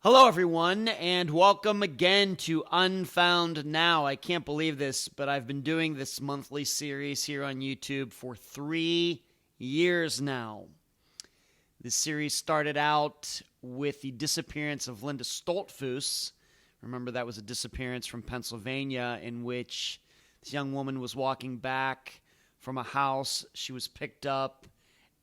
Hello, everyone, and welcome again to Unfound Now. I can't believe this, but I've been doing this monthly series here on YouTube for 3 years now. This series started out with the disappearance of Linda Stoltfus. Remember, that was a disappearance from Pennsylvania in which this young woman was walking back from a house. She was picked up,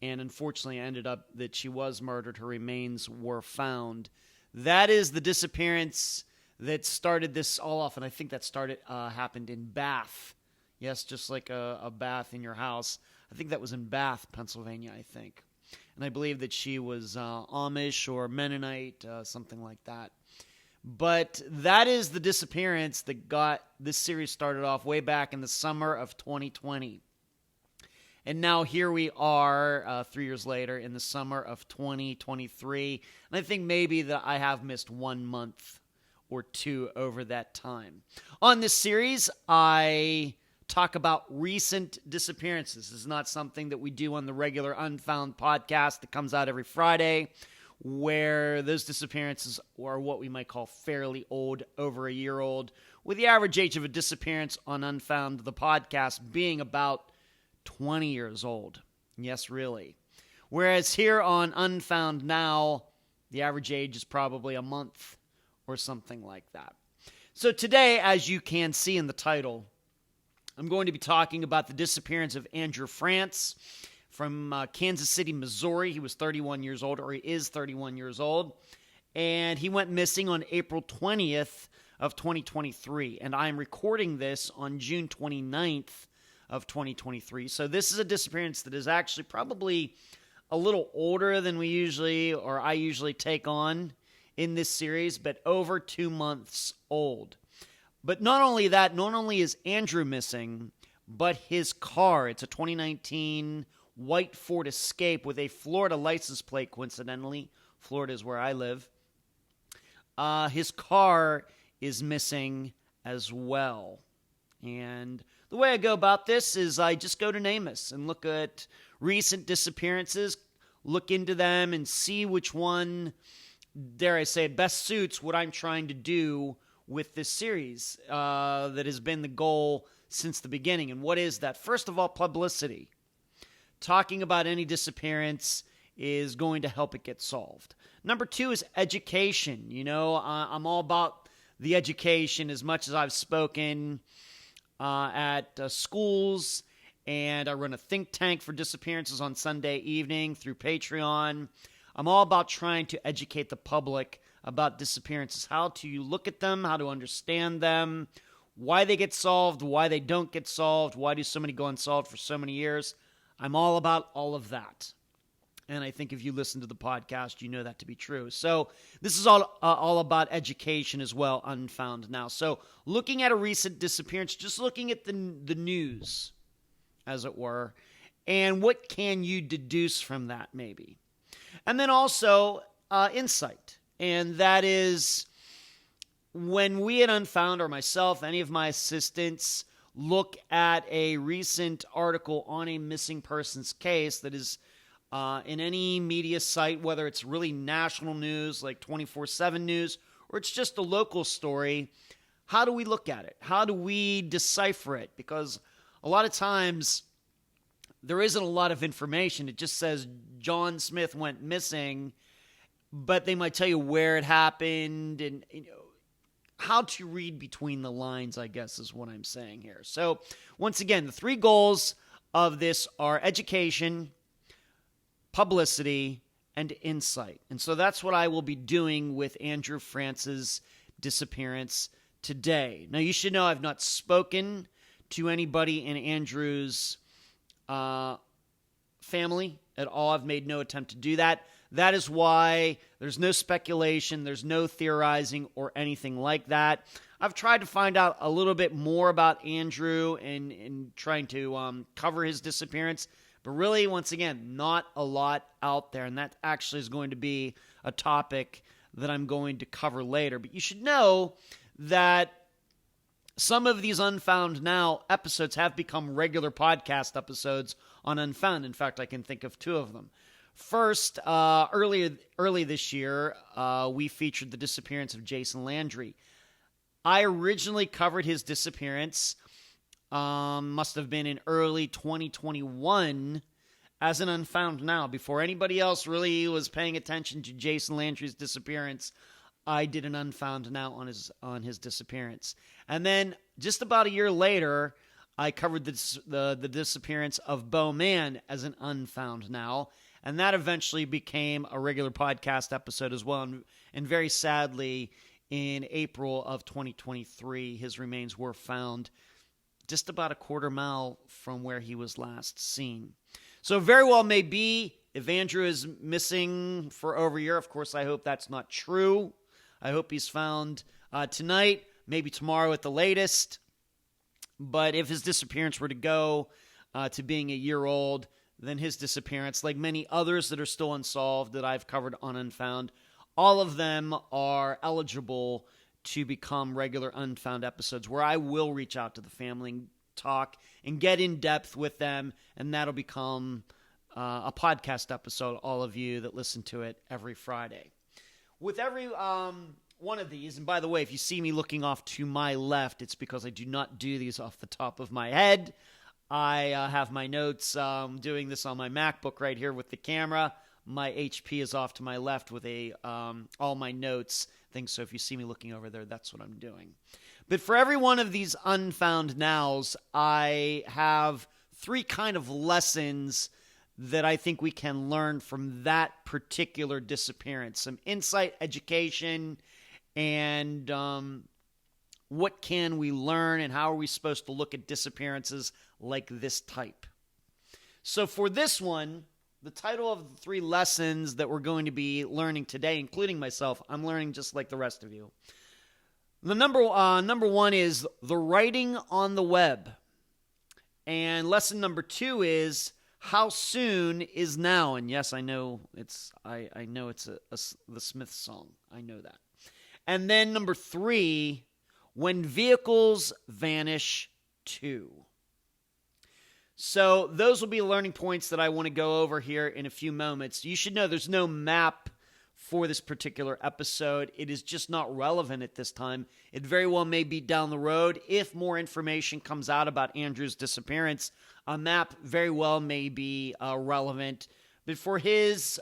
and unfortunately ended up that she was murdered. Her remains were found. That is the disappearance that started this all off, and I think that happened in Bath. Yes, just like a bath in your house. I think that was in Bath, Pennsylvania, I think. And I believe that she was Amish or Mennonite, something like that. But that is the disappearance that got this series started off way back in the summer of 2020. And now here we are 3 years later in the summer of 2023. And I think maybe that I have missed 1 month or two over that time. On this series, I talk about recent disappearances. This is not something that we do on the regular Unfound podcast that comes out every Friday, where those disappearances are what we might call fairly old, over a year old, with the average age of a disappearance on Unfound, the podcast, being about 20 years old. Yes, really. Whereas here on Unfound Now, the average age is probably a month or something like that. So today, as you can see in the title, I'm going to be talking about the disappearance of Andrew Frantz from Kansas City, Missouri. He was 31 years old, or he is 31 years old. And he went missing on April 20th of 2023. And I'm recording this on June 29th of 2023. So this is a disappearance that is actually probably a little older than I usually take on in this series, but over 2 months old. But not only that, not only is Andrew missing, but his car. It's a 2019 white Ford Escape with a Florida license plate, coincidentally. Florida is where I live. His car is missing as well. And the way I go about this is I just go to NamUs and look at recent disappearances, look into them, and see which one, dare I say, best suits what I'm trying to do with this series that has been the goal since the beginning. And what is that? First of all, publicity. Talking about any disappearance is going to help it get solved. Number two is education. You know, I'm all about the education as much as I've spoken at schools, and I run a think tank for disappearances on Sunday evening through Patreon. I'm all about trying to educate the public about disappearances, how to look at them, how to understand them, why they get solved, why they don't get solved, why do so many go unsolved for so many years. I'm all about all of that. And I think if you listen to the podcast, you know that to be true. So this is all about education as well, Unfound Now. So looking at a recent disappearance, just looking at the news, as it were, and what can you deduce from that maybe? And then also insight. And that is when we at Unfound, or myself, any of my assistants, look at a recent article on a missing persons case that is in any media site, whether it's really national news like 24/7 News, or it's just a local story, how do we look at it? How do we decipher it? Because a lot of times there isn't a lot of information. It just says John Smith went missing, but they might tell you where it happened and how to read between the lines, I guess, is what I'm saying here. So once again, the three goals of this are education, publicity, and insight. And so that's what I will be doing with Andrew Frantz's disappearance today. Now, you should know I've not spoken to anybody in Andrew's family at all. I've made no attempt to do that. That is why there's no speculation, there's no theorizing or anything like that. I've tried to find out a little bit more about Andrew and trying to cover his disappearance. But really, once again, not a lot out there. And that actually is going to be a topic that I'm going to cover later. But you should know that some of these Unfound Now episodes have become regular podcast episodes on Unfound. In fact, I can think of two of them. First, early this year, we featured the disappearance of Jason Landry. I originally covered his disappearance, must have been in early 2021, as an Unfound Now. Before anybody else really was paying attention to Jason Landry's disappearance, I did an Unfound Now on his disappearance. And then just about a year later, I covered the disappearance of Bo Man as an Unfound Now, and that eventually became a regular podcast episode as well. And very sadly, in April of 2023, his remains were found just about a quarter mile from where he was last seen. So very well may be, if Andrew is missing for over a year, of course I hope that's not true. I hope he's found tonight, maybe tomorrow at the latest. But if his disappearance were to go to being a year old, then his disappearance, like many others that are still unsolved that I've covered on Unfound, all of them are eligible to become regular Unfound episodes where I will reach out to the family and talk and get in depth with them, and that'll become a podcast episode, all of you that listen to it every Friday. With every one of these, and by the way, if you see me looking off to my left, it's because I do not do these off the top of my head. I have my notes doing this on my MacBook right here with the camera. My HP is off to my left with all my notes things. So if you see me looking over there, that's what I'm doing. But for every one of these Unfound Nows, I have 3 kind of lessons that I think we can learn from that particular disappearance. Some insight, education, and what can we learn and how are we supposed to look at disappearances like this type. So for this one, the title of the 3 lessons that we're going to be learning today, including myself, I'm learning just like the rest of you. The number one is the writing on the web. And lesson number 2 is how soon is now. And yes, I know it's the Smiths song. I know that. And then number 3, when vehicles vanish too. So those will be learning points that I want to go over here in a few moments. You should know there's no map for this particular episode. It is just not relevant at this time. It very well may be down the road. If more information comes out about Andrew's disappearance, a map very well may be relevant. But for his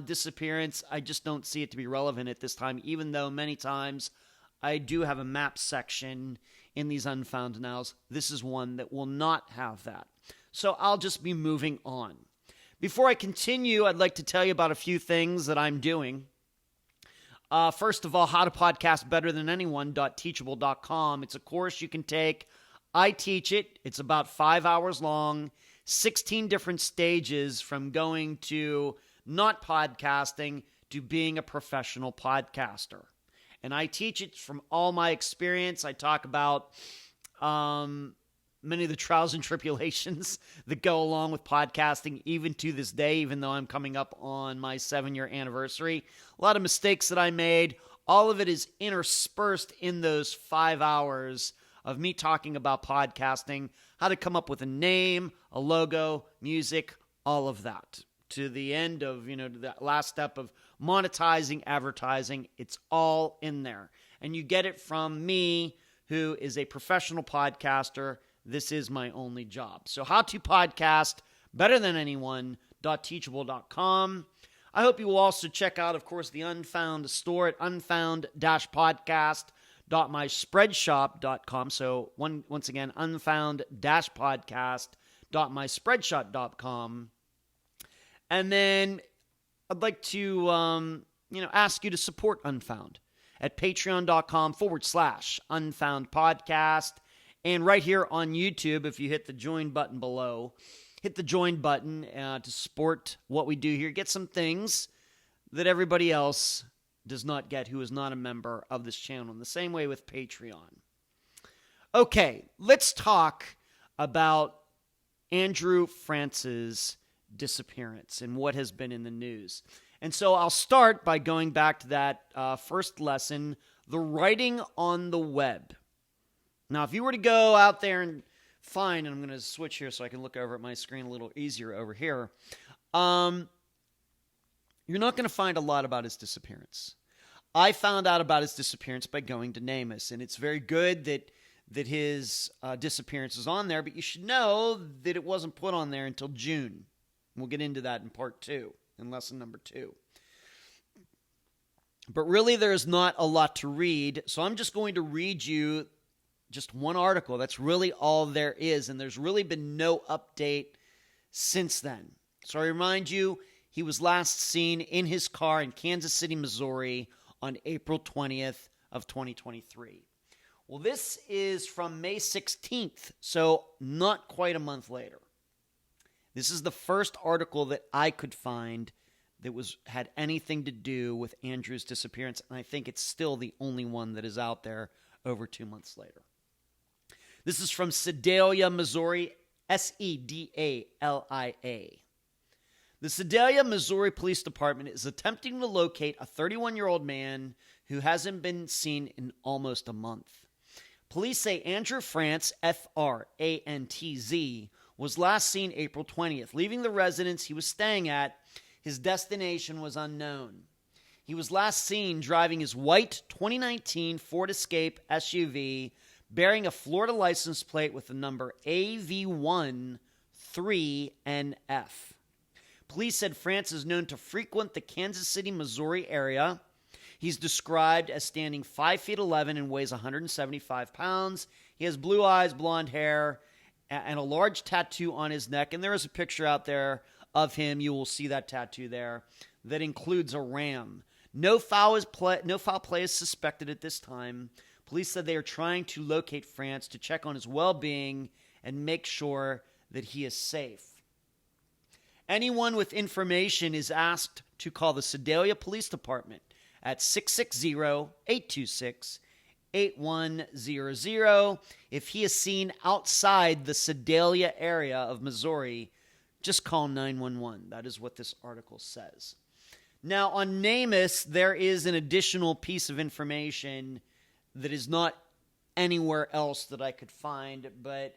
disappearance, I just don't see it to be relevant at this time, even though many times I do have a map section in these Unfound Nows. This is one that will not have that. So I'll just be moving on. Before I continue, I'd like to tell you about a few things that I'm doing. First of all, how to podcast better than anyone.teachable.com. It's a course you can take. I teach it. It's about 5 hours long, 16 different stages from going to not podcasting to being a professional podcaster. And I teach it from all my experience. I talk about many of the trials and tribulations that go along with podcasting, even to this day, even though I'm coming up on my 7-year anniversary. A lot of mistakes that I made. All of it is interspersed in those 5 hours of me talking about podcasting, how to come up with a name, a logo, music, all of that. To the end of, that last step of monetizing, advertising, it's all in there. And you get it from me, who is a professional podcaster. This is my only job. So how to podcast better than anyone.teachable.com. I hope you will also check out, of course, the Unfound store at unfound-podcast.myspreadshop.com. So once again, unfound-podcast.myspreadshop.com. And then I'd like to, ask you to support Unfound at patreon.com/Unfound Podcast. And right here on YouTube, if you hit the join button below, hit the join button to support what we do here. Get some things that everybody else does not get who is not a member of this channel. In the same way with Patreon. Okay, let's talk about Andrew Frantz's disappearance and what has been in the news. And so I'll start by going back to that first lesson, the writing on the web. Now, if you were to go out there and find, and I'm going to switch here so I can look over at my screen a little easier over here. you're not going to find a lot about his disappearance. I found out about his disappearance by going to NamUs, and it's very good that his disappearance is on there, but you should know that it wasn't put on there until June. We'll get into that in part 2, in lesson number 2. But really, there's not a lot to read, so I'm just going to read you just one article. That's really all there is, and there's really been no update since then. So I remind you, he was last seen in his car in Kansas City, Missouri on April 20th of 2023. Well, this is from May 16th, so not quite a month later. This is the first article that I could find that had anything to do with Andrew's disappearance, and I think it's still the only one that is out there over 2 months later. This is from Sedalia, Missouri, Sedalia. The Sedalia, Missouri Police Department is attempting to locate a 31-year-old man who hasn't been seen in almost a month. Police say Andrew Frantz, Frantz, was last seen April 20th. Leaving the residence he was staying at, his destination was unknown. He was last seen driving his white 2019 Ford Escape SUV bearing a Florida license plate with the number AV13NF. Police said Frantz is known to frequent the Kansas City, Missouri area. He's described as standing 5'11" and weighs 175 pounds. He has blue eyes, blonde hair, and a large tattoo on his neck. And there is a picture out there of him. You will see that tattoo there that includes a ram. No foul play is suspected at this time. Police said they are trying to locate Frantz to check on his well-being and make sure that he is safe. Anyone with information is asked to call the Sedalia Police Department at 660-826-8100. If he is seen outside the Sedalia area of Missouri, just call 911. That is what this article says. Now, on NamUs, there is an additional piece of information that is not anywhere else that I could find, but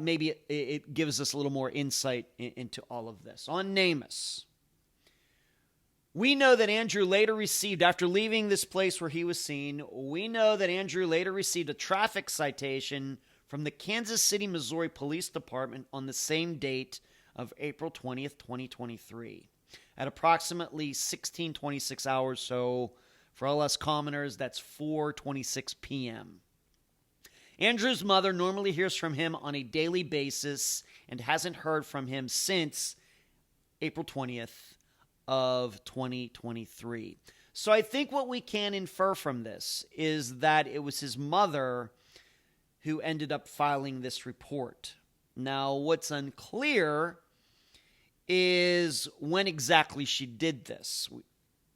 maybe it gives us a little more insight into all of this. On NamUs, we know that Andrew later received, after leaving this place where he was seen, we know that Andrew later received a traffic citation from the Kansas City, Missouri Police Department on the same date of April 20th, 2023, at approximately 16:26 hours, so for all us commoners, that's 4:26 p.m. Andrew's mother normally hears from him on a daily basis and hasn't heard from him since April 20th of 2023. So I think what we can infer from this is that it was his mother who ended up filing this report. Now, what's unclear is when exactly she did this.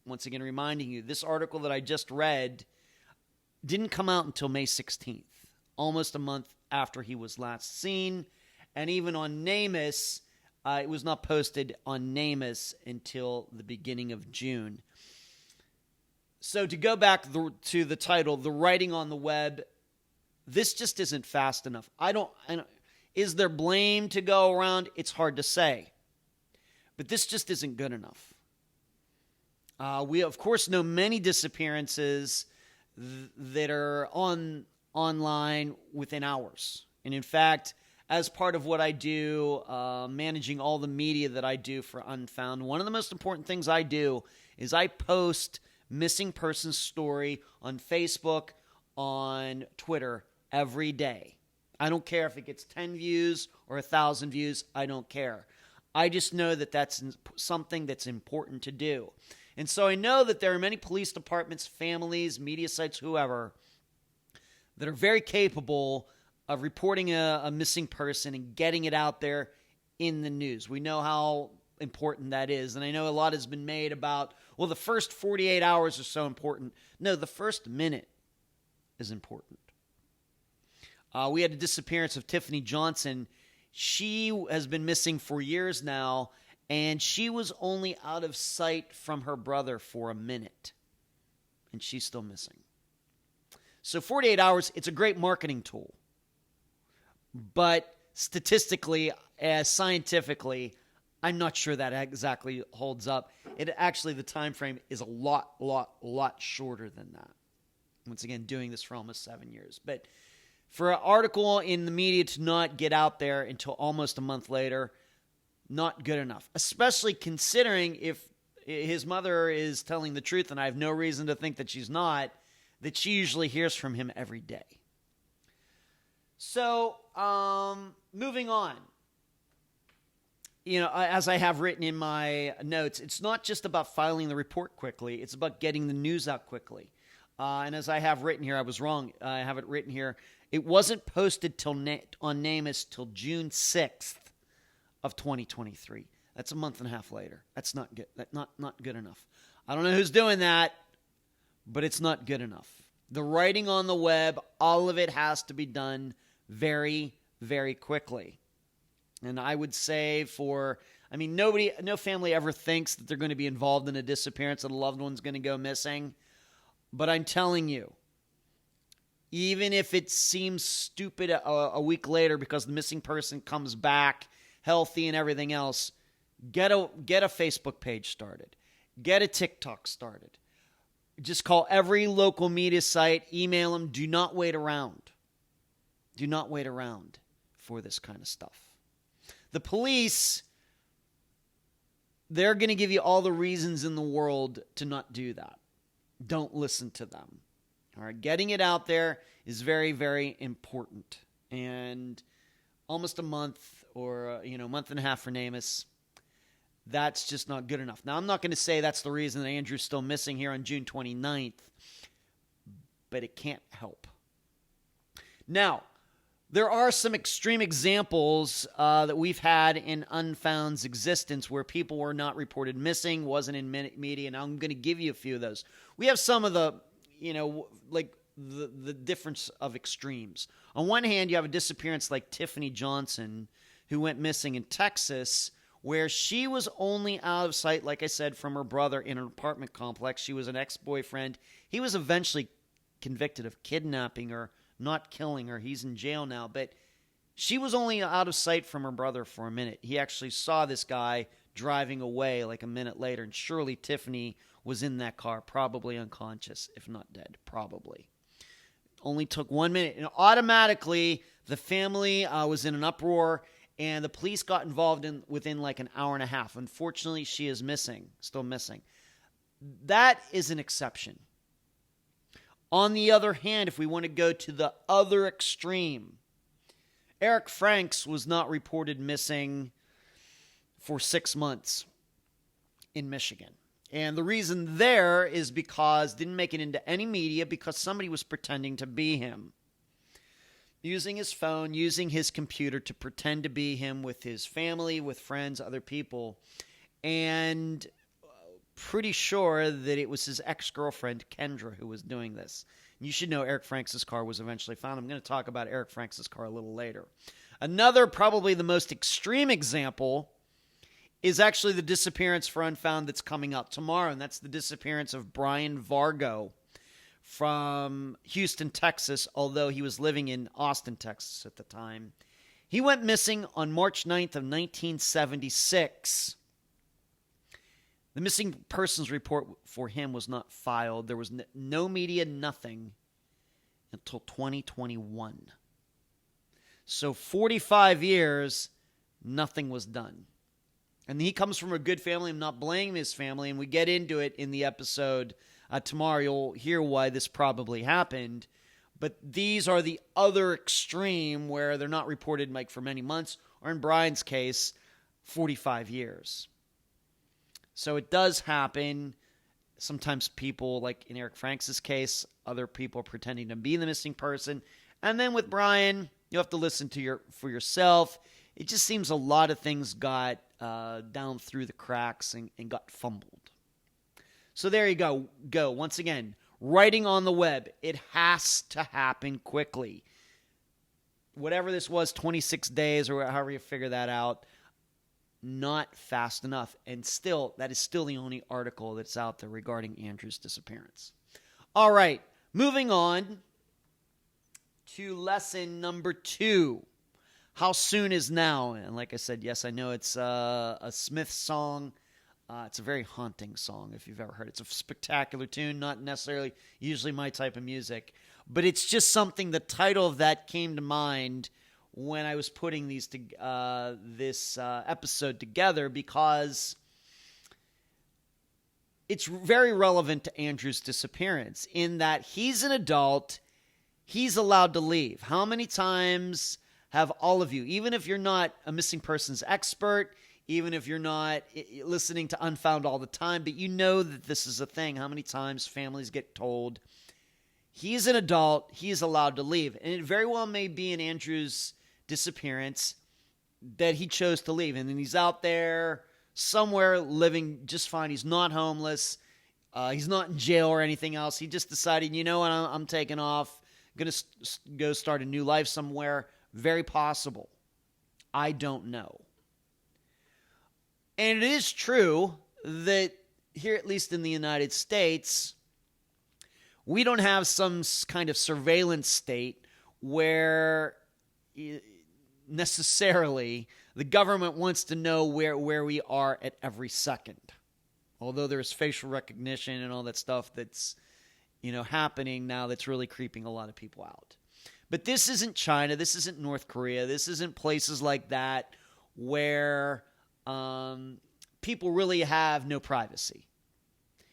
Once again, reminding you, this article that I just read didn't come out until May 16th, almost a month after he was last seen. And even on NamUs, it was not posted on NamUs until the beginning of June. So to go back to the title, The Writing on the Web, this just isn't fast enough. Is there blame to go around? It's hard to say. But this just isn't good enough. We, of course, know many disappearances that are online within hours. And in fact, as part of what I do, managing all the media that I do for Unfound, one of the most important things I do is I post missing persons story on Facebook, on Twitter every day. I don't care if it gets 10 views or 1,000 views. I don't care. I just know that that's something that's important to do. And so I know that there are many police departments, families, media sites, whoever, that are very capable of reporting a missing person and getting it out there in the news. We know how important that is. And I know a lot has been made about, well, the first 48 hours are so important. No, the first minute is important. We had a disappearance of Tiffany Johnson. She has been missing for years now, and she was only out of sight from her brother for a minute, and she's still missing. So 48 hours, it's a great marketing tool. But statistically, scientifically, I'm not sure that exactly holds up. It actually, the time frame is a lot shorter than that. Once again, doing this for almost 7 years. But for an article in the media to not get out there until almost a month later, not good enough. Especially considering if his mother is telling the truth, and I have no reason to think that she's not, that she usually hears from him every day. So, moving on. You know, as I have written in my notes, it's not just about filing the report quickly. It's about getting the news out quickly. And as I have written here, I was wrong. I have it written here. It wasn't posted on NamUs till June 6th of 2023. That's a month and a half later. That's not good. That's not good enough. I don't know who's doing that, but it's not good enough. The writing on the web, all of it has to be done very, very quickly. And I would say no family ever thinks that they're going to be involved in a disappearance, that a loved one's going to go missing. But I'm telling you, even if it seems stupid a week later because the missing person comes back healthy and everything else, get a Facebook page started. Get a TikTok started. Just call every local media site, email them. Do not wait around. Do not wait around for this kind of stuff. The police, they're going to give you all the reasons in the world to not do that. Don't listen to them. All right, getting it out there is very, very important. And almost a month or a month and a half for NamUs, that's just not good enough. Now, I'm not going to say that's the reason that Andrew's still missing here on June 29th, but it can't help. Now, there are some extreme examples that we've had in Unfound's existence where people were not reported missing, wasn't in media, and I'm going to give you a few of those. We have some of the, the difference of extremes. On one hand, you have a disappearance like Tiffany Johnson, who went missing in Texas, where she was only out of sight, like I said, from her brother in an apartment complex. She was an ex-boyfriend. He was eventually convicted of kidnapping her, not killing her. He's in jail now, but she was only out of sight from her brother for a minute. He actually saw this guy driving away like a minute later, and surely Tiffany was in that car, probably unconscious, if not dead, probably. Only took 1 minute, and automatically the family was in an uproar, and the police got involved within like an hour and a half. Unfortunately, she is missing, still missing. That is an exception. On the other hand, if we want to go to the other extreme, Eric Frantz was not reported missing for 6 months in Michigan. And the reason there is because didn't make it into any media because somebody was pretending to be him. Using his phone, using his computer to pretend to be him with his family, with friends, other people. And pretty sure that it was his ex-girlfriend, Kendra, who was doing this. You should know Eric Frantz's car was eventually found. I'm going to talk about Eric Frantz's car a little later. Another, probably the most extreme example, is actually the disappearance for Unfound that's coming out tomorrow, and that's the disappearance of Brian Vargo from Houston, Texas, although he was living in Austin, Texas at the time. He went missing on March 9th of 1976. The missing persons report for him was not filed. There was no media, nothing, until 2021. So 45 years, nothing was done. And he comes from a good family. I'm not blaming his family, and we get into it in the episode tomorrow. You'll hear why this probably happened. But these are the other extreme where they're not reported like for many months, or in Brian's case, 45 years. So it does happen. Sometimes people, like in Eric Frantz's case, other people are pretending to be the missing person. And then with Brian, you have to listen to for yourself. It just seems a lot of things got down through the cracks and got fumbled. So there you go. Once again, writing on the web, it has to happen quickly. Whatever this was, 26 days or however you figure that out, not fast enough. And still, that is still the only article that's out there regarding Andrew's disappearance. All right, moving on to lesson number 2. How Soon Is Now? And like I said, yes, I know it's a Smith song. It's a very haunting song, if you've ever heard it. It's a spectacular tune, not necessarily usually my type of music. But it's just something, the title of that came to mind when I was putting this episode together, because it's very relevant to Andrew's disappearance in that he's an adult, he's allowed to leave. How many times have all of you, even if you're not a missing persons expert, even if you're not listening to Unfound all the time, but you know that this is a thing, how many times families get told, he's an adult, he is allowed to leave. And it very well may be in Andrew's disappearance that he chose to leave. And then he's out there somewhere living just fine. He's not homeless. He's not in jail or anything else. He just decided, you know what, I'm taking off. I'm going to go start a new life somewhere. Very possible. I don't know. And it is true that here, at least in the United States, we don't have some kind of surveillance state where necessarily the government wants to know where we are at every second. Although there's facial recognition and all that stuff that's, happening now that's really creeping a lot of people out. But this isn't China. This isn't North Korea. This isn't places like that where people really have no privacy.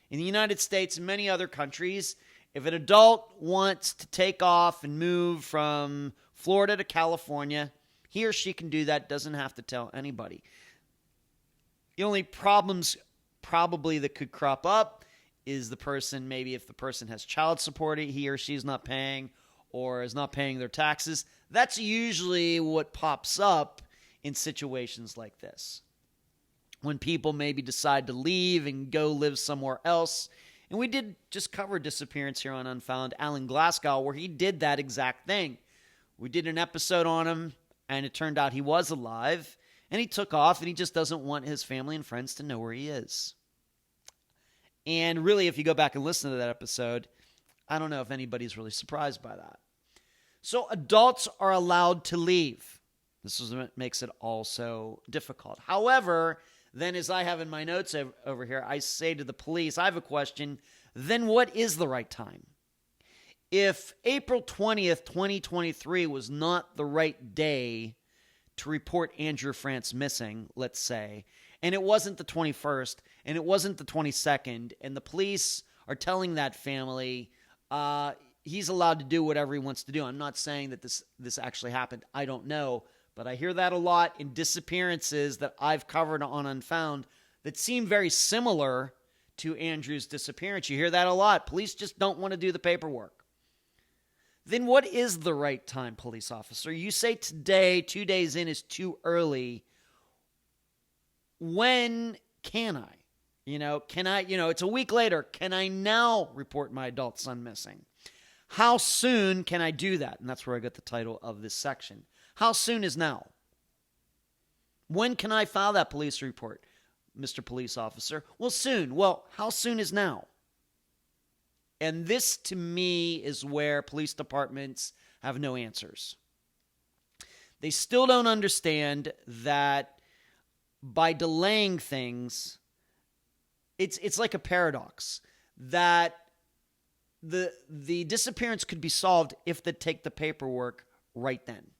In the United States and many other countries, if an adult wants to take off and move from Florida to California, he or she can do that, doesn't have to tell anybody. The only problems probably that could crop up is the person, maybe if the person has child support he or she's not paying or is not paying their taxes. That's usually what pops up in situations like this. When people maybe decide to leave and go live somewhere else. And we did just cover disappearance here on Unfound, Alan Glasgow, where he did that exact thing. We did an episode on him, and it turned out he was alive, and he took off, and he just doesn't want his family and friends to know where he is. And really, if you go back and listen to that episode, I don't know if anybody's really surprised by that. So adults are allowed to leave. This is what makes it also difficult. However, then as I have in my notes over here, I say to the police, I have a question, then what is the right time? If April 20th, 2023 was not the right day to report Andrew Frantz missing, let's say, and it wasn't the 21st, and it wasn't the 22nd, and the police are telling that family he's allowed to do whatever he wants to do. I'm not saying that this actually happened. I don't know. But I hear that a lot in disappearances that I've covered on Unfound that seem very similar to Andrew's disappearance. You hear that a lot. Police just don't want to do the paperwork. Then what is the right time, police officer? You say today, 2 days in, is too early. When can I? It's a week later. Can I now report my adult son missing? How soon can I do that? And that's where I got the title of this section. How soon is now? When can I file that police report, Mr. Police Officer? Well, soon. Well, how soon is now? And this, to me, is where police departments have no answers. They still don't understand that by delaying things, it's like a paradox, that the disappearance could be solved if they take the paperwork right then.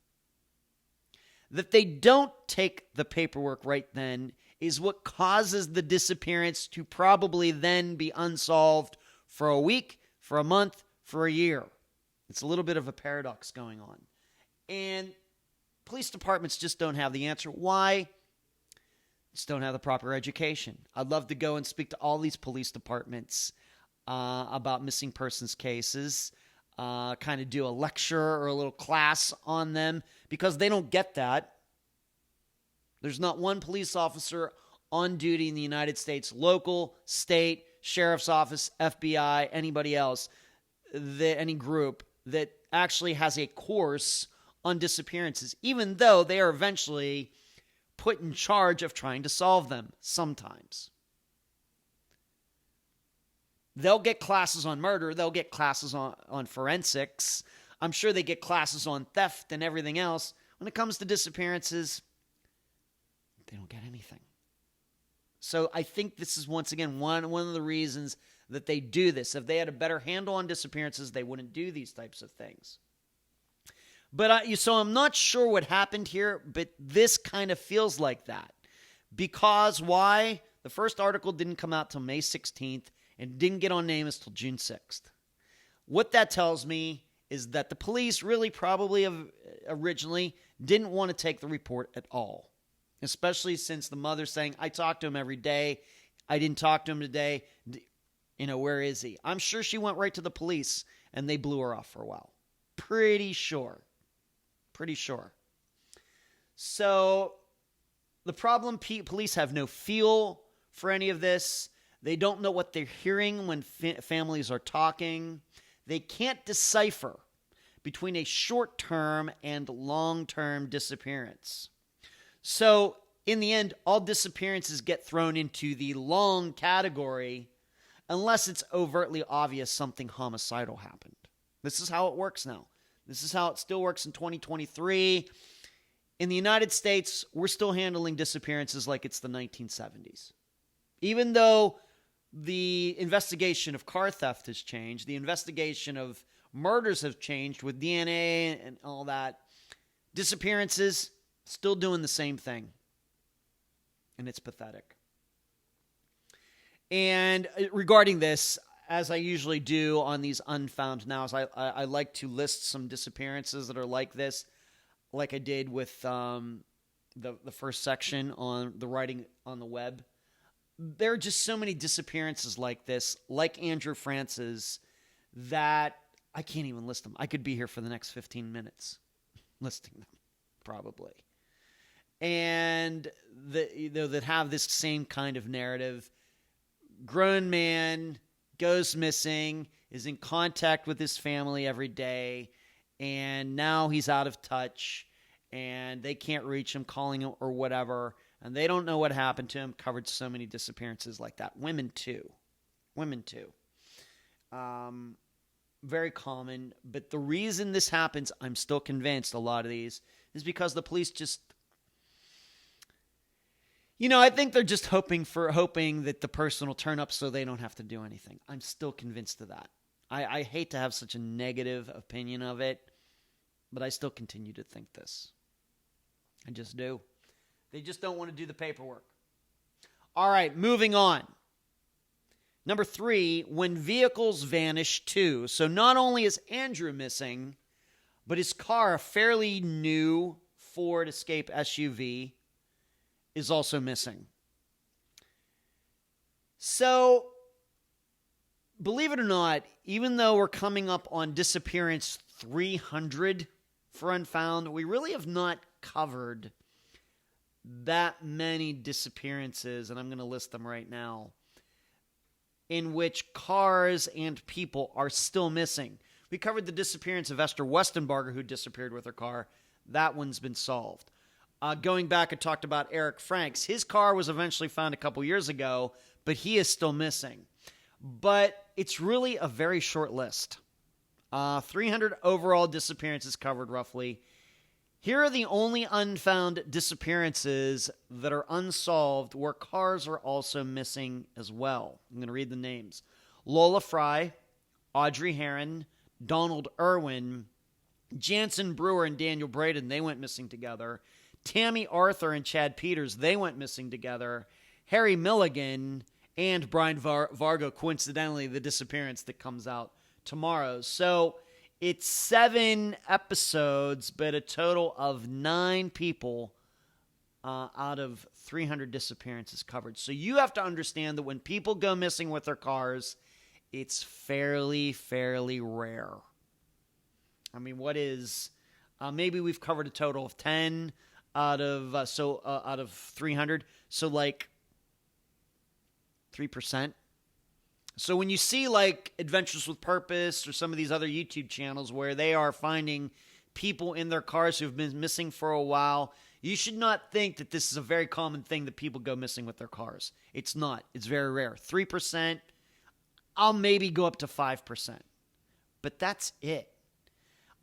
That they don't take the paperwork right then is what causes the disappearance to probably then be unsolved for a week, for a month, for a year. It's a little bit of a paradox going on. And police departments just don't have the answer. Why? Just don't have the proper education. I'd love to go and speak to all these police departments about missing persons cases, kind of do a lecture or a little class on them, because they don't get that. There's not one police officer on duty in the United States, local, state, sheriff's office, FBI, anybody else, any group that actually has a course on disappearances, even though they are eventually put in charge of trying to solve them sometimes. They'll get classes on murder. They'll get classes on forensics. I'm sure they get classes on theft and everything else. When it comes to disappearances, they don't get anything. So I think this is, once again, one of the reasons that they do this. If they had a better handle on disappearances, they wouldn't do these types of things. But so I'm not sure what happened here, but this kind of feels like that. Because why? The first article didn't come out till May 16th and didn't get on name until June 6th. What that tells me is that the police really probably originally didn't want to take the report at all. Especially since the mother's saying, I talk to him every day. I didn't talk to him today. Where is he? I'm sure she went right to the police and they blew her off for a while. Pretty sure. So the problem, police have no feel for any of this. They don't know what they're hearing when families are talking. They can't decipher between a short-term and long-term disappearance. So, in the end, all disappearances get thrown into the long category unless it's overtly obvious something homicidal happened. This is how it works now. This is how it still works in 2023. In the United States, we're still handling disappearances like it's the 1970s. Even though the investigation of car theft has changed, the investigation of murders have changed with DNA and all that, disappearances still doing the same thing. And it's pathetic. And regarding this, as I usually do on these Unfound Nows, I like to list some disappearances that are like this, like I did with the first section on the writing on the web. There are just so many disappearances like this, like Andrew Frantz's, that I can't even list them. I could be here for the next 15 minutes listing them, probably. And that have this same kind of narrative. Grown man goes missing, is in contact with his family every day, and now he's out of touch, and they can't reach him, calling him or whatever, and they don't know what happened to him. Covered so many disappearances like that. Women too. Very common. But the reason this happens, I'm still convinced a lot of these, is because the police just... I think they're just hoping that the person will turn up so they don't have to do anything. I'm still convinced of that. I hate to have such a negative opinion of it, but I still continue to think this. I just do. They just don't want to do the paperwork. All right, moving on. Number 3, when vehicles vanish too. So not only is Andrew missing, but his car, a fairly new Ford Escape SUV, is also missing. So, believe it or not, even though we're coming up on disappearance 300 for Unfound, we really have not covered that many disappearances, and I'm going to list them right now, in which cars and people are still missing. We covered the disappearance of Esther Westenbarger, who disappeared with her car. That one's been solved. Going back, I talked about Eric Franks. His car was eventually found a couple years ago, but he is still missing. But it's really a very short list. 300 overall disappearances covered, roughly. Here are the only unfound disappearances that are unsolved where cars are also missing as well. I'm going to read the names. Lola Fry, Audrey Herron, Donald Irwin, Jansen Brewer and Daniel Braden, they went missing together. Tammy Arthur and Chad Peters, they went missing together. Harry Milligan and Brian Vargo, coincidentally, the disappearance that comes out tomorrow. So it's 7 episodes, but a total of 9 people out of 300 disappearances covered. So you have to understand that when people go missing with their cars, it's fairly rare. I mean, what is... maybe we've covered a total of 10 out of 300. So like 3%. So when you see like Adventures with Purpose or some of these other YouTube channels where they are finding people in their cars who've been missing for a while, you should not think that this is a very common thing that people go missing with their cars. It's not. It's very rare. 3%. I'll maybe go up to 5%. But that's it.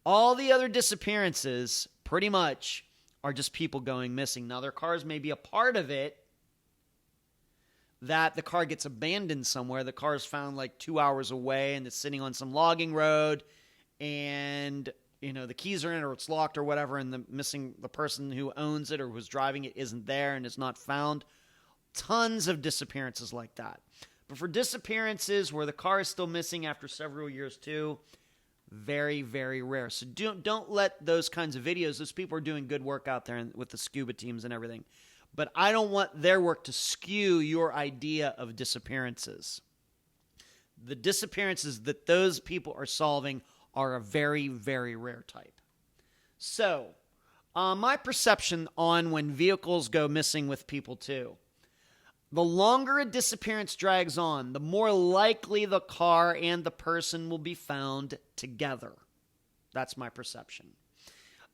All the other disappearances pretty much are just people going missing. Now, their cars may be a part of it, that the car gets abandoned somewhere. The car is found like 2 hours away and it's sitting on some logging road, and the keys are in it or it's locked or whatever, and the person who owns it or who's driving it isn't there and is not found. Tons of disappearances like that. But for disappearances where the car is still missing after several years too, very, very rare. So don't let those kinds of videos, those people are doing good work out there with the scuba teams and everything, but I don't want their work to skew your idea of disappearances. The disappearances that those people are solving are a very, very rare type. So, my perception on when vehicles go missing with people too. The longer a disappearance drags on, the more likely the car and the person will be found together. That's my perception.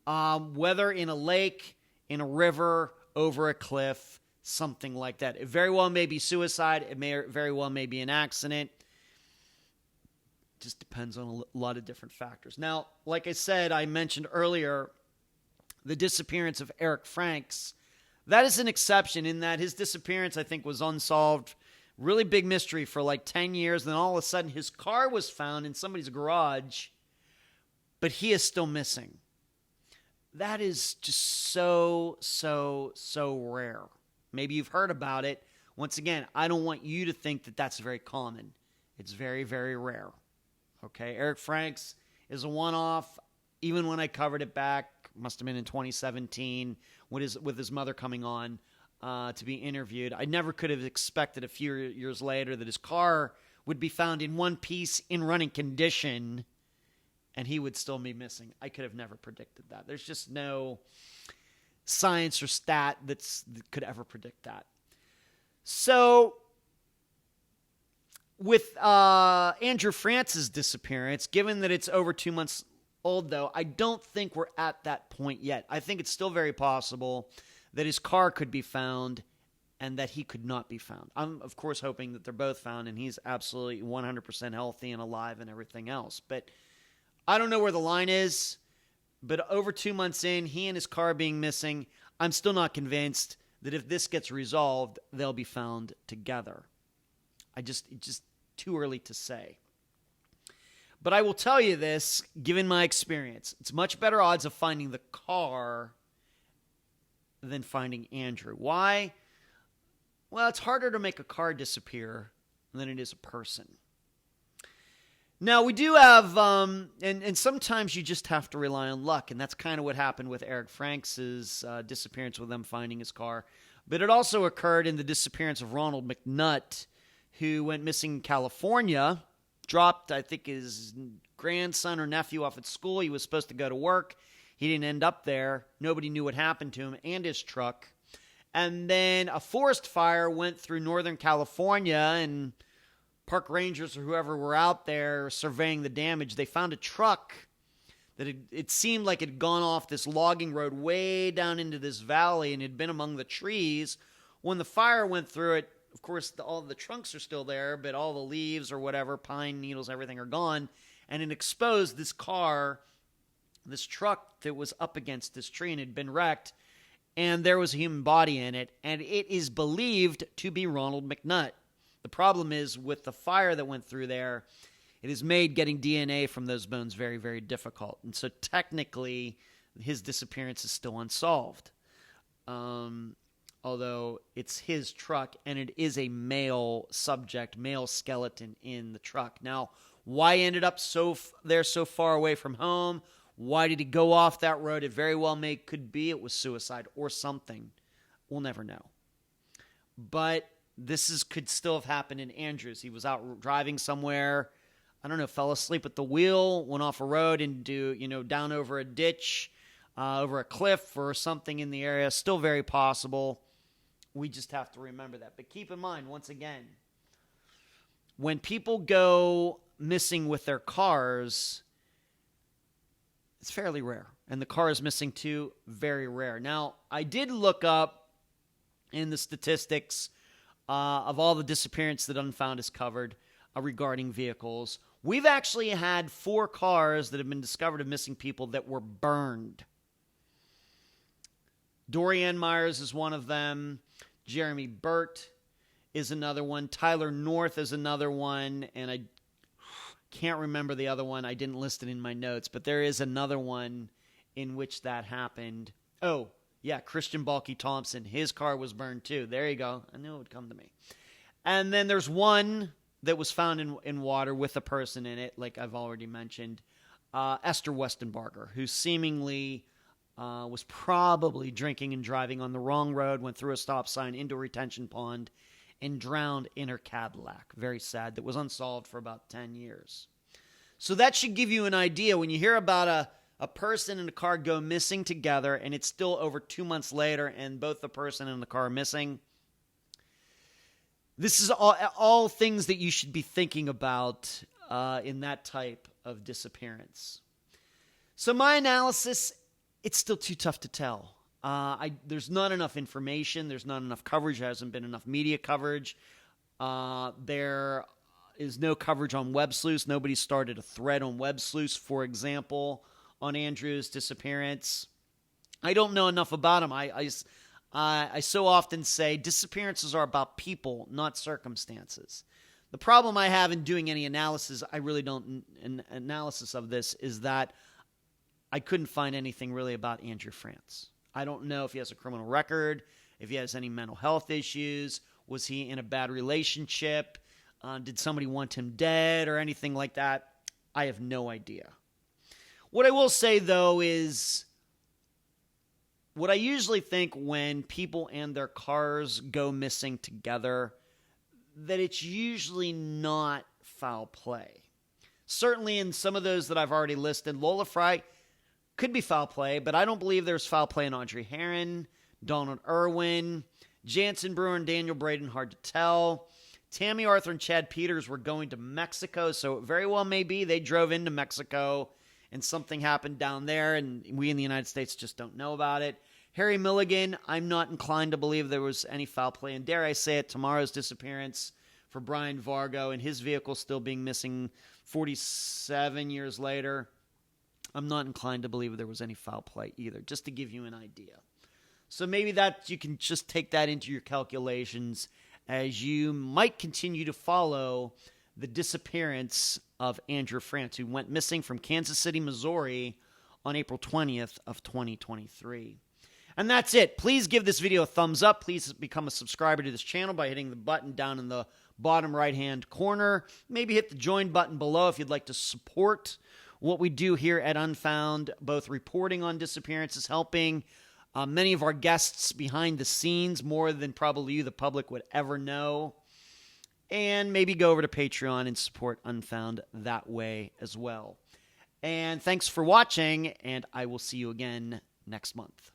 Whether in a lake, in a river, over a cliff, something like that. It very well may be suicide. It may very well may be an accident. Just depends on a lot of different factors. Now, like I said, I mentioned earlier, the disappearance of Eric Frantz. That is an exception in that his disappearance, I think, was unsolved. Really big mystery for like 10 years. Then all of a sudden, his car was found in somebody's garage, but he is still missing. That is just so rare. Maybe you've heard about it. Once again, I don't want you to think that that's very common. It's very, very rare. Okay, Eric Frantz is a one-off. Even when I covered it back, must have been in 2017, with his mother coming on to be interviewed. I never could have expected a few years later that his car would be found in one piece in running condition and he would still be missing. I could have never predicted that. There's just no science or stat that could ever predict that. So, with Andrew Frantz's disappearance, given that it's over 2 months old, though, I don't think we're at that point yet. I think it's still very possible that his car could be found and that he could not be found. I'm, of course, hoping that they're both found and he's absolutely 100% healthy and alive and everything else. But I don't know where the line is. But over 2 months in, he and his car being missing, I'm still not convinced that if this gets resolved, they'll be found together. It's just too early to say. But I will tell you this, given my experience, it's much better odds of finding the car than finding Andrew. Why? Well, it's harder to make a car disappear than it is a person. Now, we do have, and sometimes you just have to rely on luck, and that's kind of what happened with Eric Frantz's disappearance, with them finding his car. But it also occurred in the disappearance of Ronald McNutt, who went missing in California, dropped, I think, his grandson or nephew off at school. He was supposed to go to work. He didn't end up there. Nobody knew what happened to him and his truck. And then a forest fire went through Northern California, and park rangers or whoever were out there surveying the damage, they found a truck that it seemed like it had gone off this logging road way down into this valley and had been among the trees. When the fire went through it, of course, all the trunks are still there, but all the leaves or whatever, pine needles, everything are gone. And it exposed this car, this truck that was up against this tree and had been wrecked. And there was a human body in it. And it is believed to be Ronald McNutt. The problem is with the fire that went through there, it has made getting DNA from those bones very, very difficult. And so technically, his disappearance is still unsolved. Although it's his truck and it is a male subject, male skeleton in the truck. Now, why he ended up so far away from home? Why did he go off that road? It very well could be it was suicide or something. We'll never know. But this could still have happened in Andrews. He was out driving somewhere, I don't know, fell asleep at the wheel, went off a road into, down over a ditch, over a cliff or something in the area. Still very possible. We just have to remember that. But keep in mind, once again, when people go missing with their cars, it's fairly rare. And the car is missing too, very rare. Now, I did look up in the statistics of all the disappearance that Unfound has covered regarding vehicles. We've actually had 4 cars that have been discovered of missing people that were burned. Dorianne Myers is one of them. Jeremy Burt is another one. Tyler North is another one. And I can't remember the other one. I didn't list it in my notes. But there is another one in which that happened. Oh, yeah, Christian Balky Thompson. His car was burned too. There you go. I knew it would come to me. And then there's one that was found in water with a person in it, like I've already mentioned. Esther Westenbarger, who seemingly was probably drinking and driving on the wrong road, went through a stop sign into a retention pond, and drowned in her Cadillac. Very sad. That was unsolved for about 10 years. So that should give you an idea. When you hear about a person and a car go missing together, and it's still over 2 months later, and both the person and the car are missing, this is all things that you should be thinking about in that type of disappearance. So my analysis, it's still too tough to tell. There's not enough information. There's not enough coverage. There hasn't been enough media coverage. There is no coverage on Web Sleuth. Nobody started a thread on Web Sleuth, for example, on Andrew's disappearance. I don't know enough about him. I so often say disappearances are about people, not circumstances. The problem I have in doing any analysis, I really don't, an analysis of this, is that I couldn't find anything really about Andrew Frantz. I don't know if he has a criminal record, if he has any mental health issues, was he in a bad relationship, did somebody want him dead or anything like that. I have no idea. What I will say, though, is what I usually think when people and their cars go missing together, that it's usually not foul play. Certainly in some of those that I've already listed, Lola Fry could be foul play, but I don't believe there's foul play in Audrey Herron, Donald Irwin, Jansen Brewer and Daniel Braden, hard to tell. Tammy Arthur and Chad Peters were going to Mexico, so it very well may be they drove into Mexico and something happened down there, and we in the United States just don't know about it. Harry Milligan, I'm not inclined to believe there was any foul play. And dare I say it, tomorrow's disappearance for Brian Vargo and his vehicle still being missing 47 years later, I'm not inclined to believe there was any foul play either, just to give you an idea. So maybe that you can just take that into your calculations as you might continue to follow the disappearance of Andrew Frantz, who went missing from Kansas City, Missouri on April 20th of 2023. And that's it. Please give this video a thumbs up. Please become a subscriber to this channel by hitting the button down in the bottom right-hand corner. Maybe hit the join button below if you'd like to support what we do here at Unfound, both reporting on disappearances, helping many of our guests behind the scenes, more than probably you, the public, would ever know. And maybe go over to Patreon and support Unfound that way as well. And thanks for watching, and I will see you again next month.